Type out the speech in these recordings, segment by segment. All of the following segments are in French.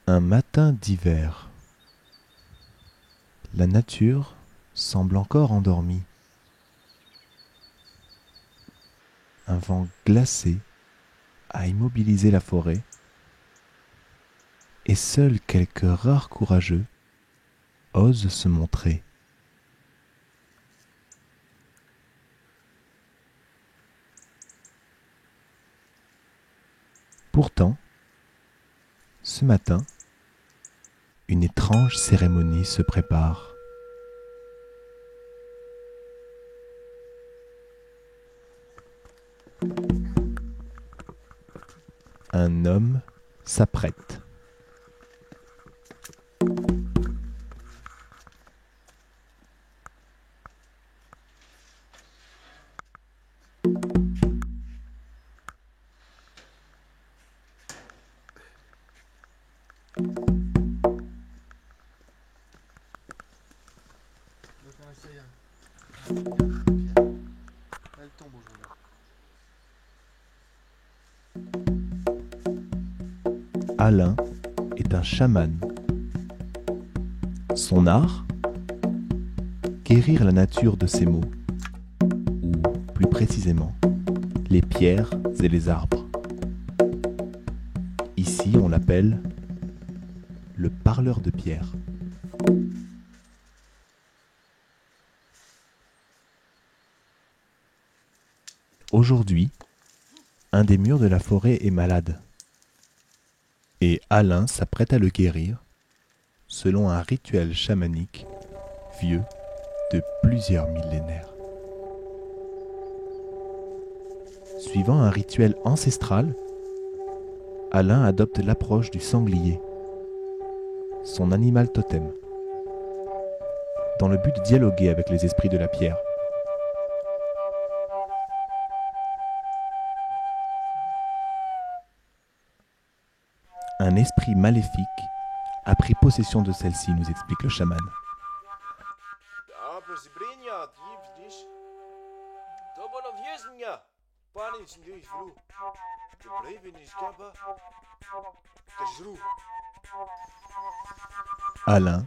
Un matin d'hiver. La nature semble encore endormie. Un vent glacé a immobilisé la forêt et seuls quelques rares courageux osent se montrer. Pourtant, ce matin, une étrange cérémonie se prépare. Un homme s'apprête. Alain est un chaman. Son art, guérir la nature de ses maux, ou plus précisément, les pierres et les arbres. Ici, on l'appelle le parleur de pierre. Aujourd'hui, un des murs de la forêt est malade. Et Alain s'apprête à le guérir, selon un rituel chamanique vieux de plusieurs millénaires. Suivant un rituel ancestral, Alain adopte l'approche du sanglier, son animal totem, dans le but de dialoguer avec les esprits de la pierre. Un esprit maléfique a pris possession de celle-ci, nous explique le chaman. Alain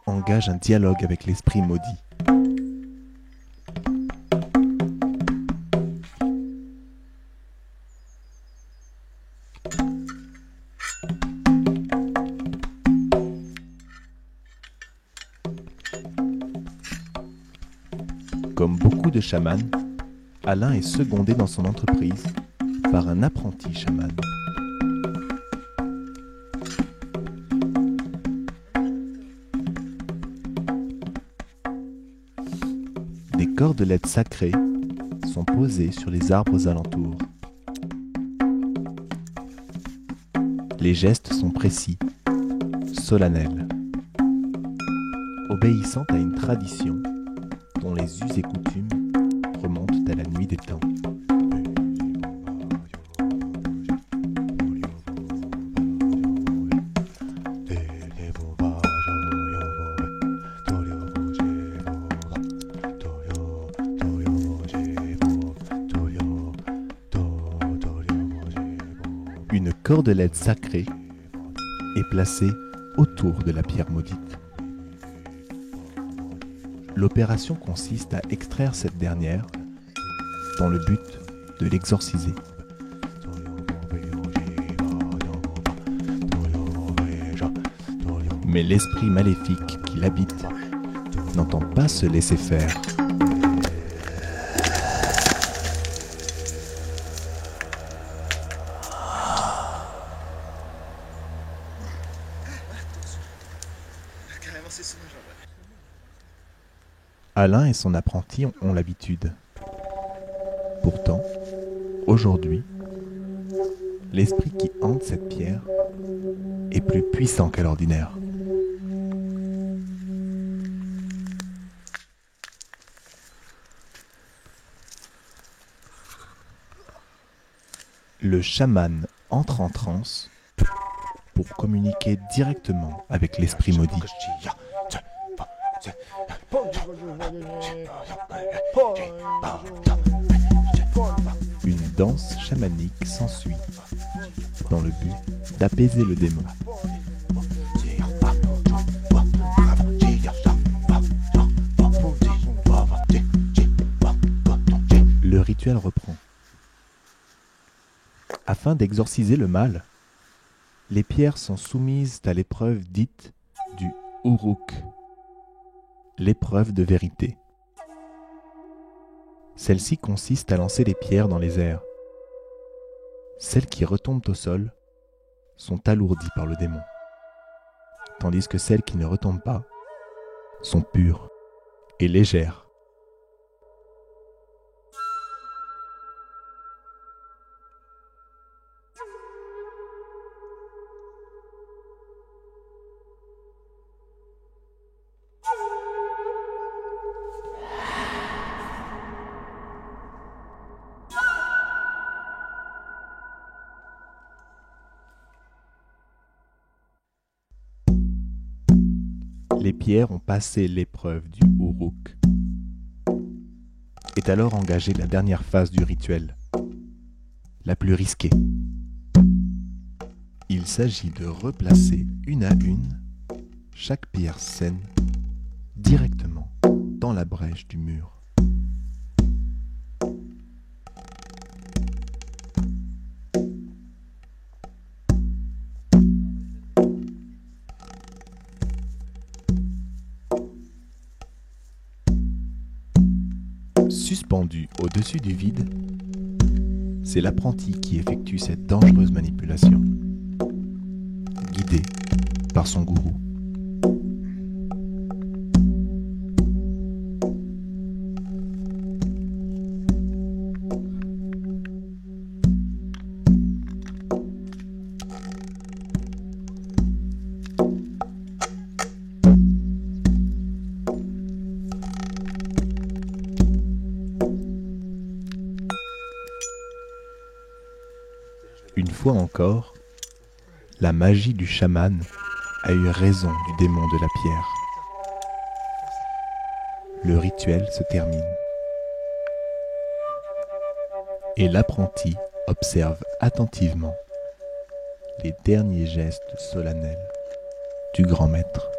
engage un dialogue avec l'esprit maudit. Comme beaucoup de chamans, Alain est secondé dans son entreprise par un apprenti chaman. Des cordelettes sacrées sont posées sur les arbres alentours. Les gestes sont précis, solennels, obéissant à une tradition dont les us et coutumes remontent à la nuit des temps. Une cordelette sacrée est placée autour de la pierre maudite. L'opération consiste à extraire cette dernière dans le but de l'exorciser. Mais l'esprit maléfique qui l'habite n'entend pas se laisser faire. Alain et son apprenti ont l'habitude. Pourtant, aujourd'hui, l'esprit qui hante cette pierre est plus puissant qu'à l'ordinaire. Le chaman entre en transe pour communiquer directement avec l'esprit maudit. Une danse chamanique s'ensuit dans le but d'apaiser le démon. Le rituel reprend. Afin d'exorciser le mal, les pierres sont soumises à l'épreuve dite du Uruk, l'épreuve de vérité. Celle-ci consiste à lancer les pierres dans les airs. Celles qui retombent au sol sont alourdies par le démon, tandis que celles qui ne retombent pas sont pures et légères. Les pierres ont passé l'épreuve du Uruk. Est alors engagée la dernière phase du rituel, la plus risquée. Il s'agit de replacer une à une chaque pierre saine directement dans la brèche du mur. Suspendu au-dessus du vide, c'est l'apprenti qui effectue cette dangereuse manipulation, guidé par son gourou. Une fois encore, la magie du chaman a eu raison du démon de la pierre. Le rituel se termine. Et l'apprenti observe attentivement les derniers gestes solennels du grand maître.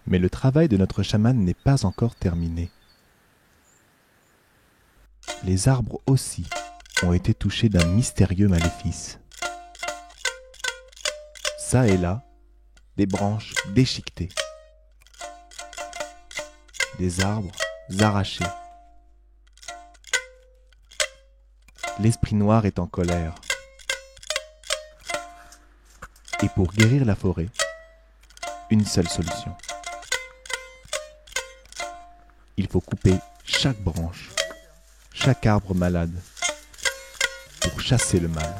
Mais le travail de notre chaman n'est pas encore terminé. Les arbres aussi ont été touchés d'un mystérieux maléfice. Ça et là, des branches déchiquetées. Des arbres arrachés. L'esprit noir est en colère. Et pour guérir la forêt, une seule solution. Il faut couper chaque branche, chaque arbre malade, pour chasser le mal.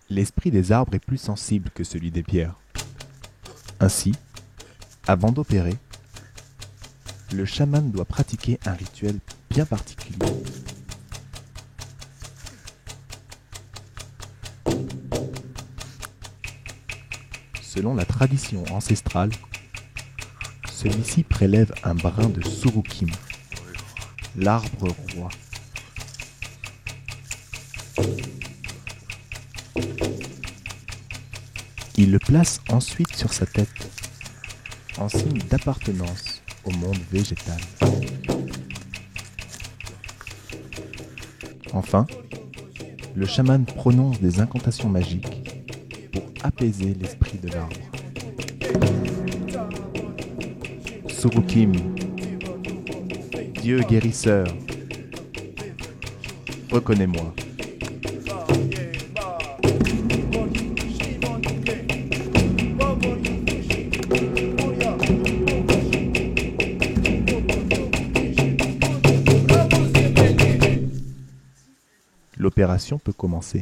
L'esprit des arbres est plus sensible que celui des pierres. Ainsi, avant d'opérer, le chaman doit pratiquer un rituel bien particulier. Selon la tradition ancestrale, celui-ci prélève un brin de Surukim, l'arbre roi. Il le place ensuite sur sa tête, en signe d'appartenance au monde végétal. Enfin, le chaman prononce des incantations magiques pour apaiser l'esprit de l'arbre. Surukim, Dieu guérisseur, reconnais-moi. L'opération peut commencer.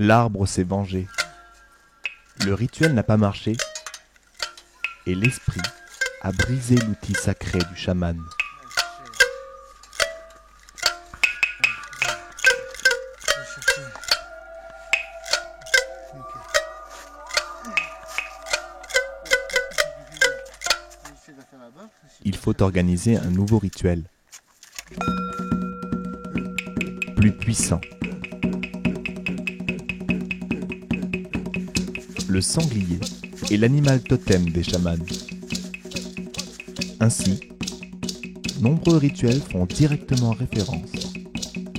L'arbre s'est vengé. Le rituel n'a pas marché et l'esprit a brisé l'outil sacré du chaman. Il faut organiser un nouveau rituel, plus puissant. Le sanglier est l'animal totem des chamans. Ainsi, nombreux rituels font directement référence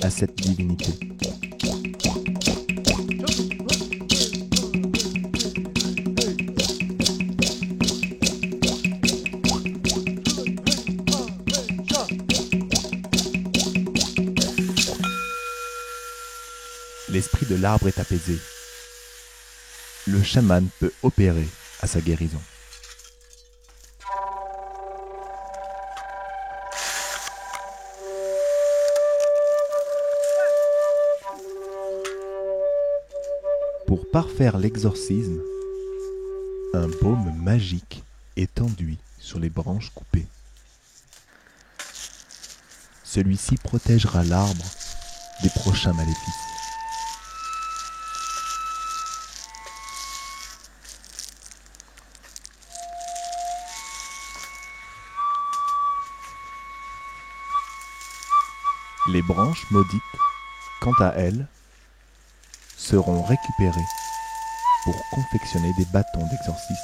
à cette divinité. L'esprit de l'arbre est apaisé. Le chaman peut opérer à sa guérison. Pour parfaire l'exorcisme, un baume magique est enduit sur les branches coupées. Celui-ci protégera l'arbre des prochains maléfices. Les branches maudites, quant à elles, seront récupérées pour confectionner des bâtons d'exorciste.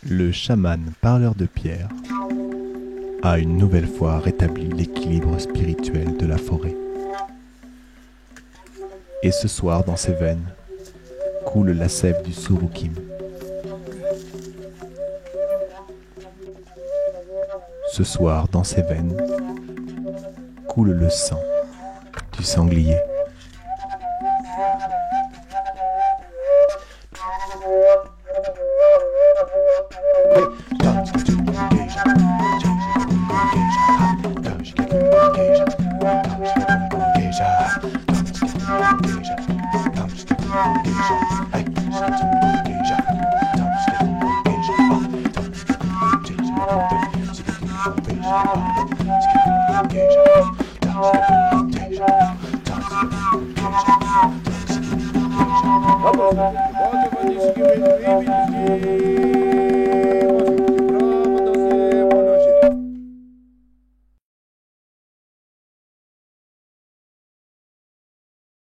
Le chaman parleur de pierre a une nouvelle fois rétabli l'équilibre spirituel de la forêt. Et ce soir, dans ses veines, coule la sève du Surukim. Ce soir, dans ses veines, coule le sang du sanglier. Vamos,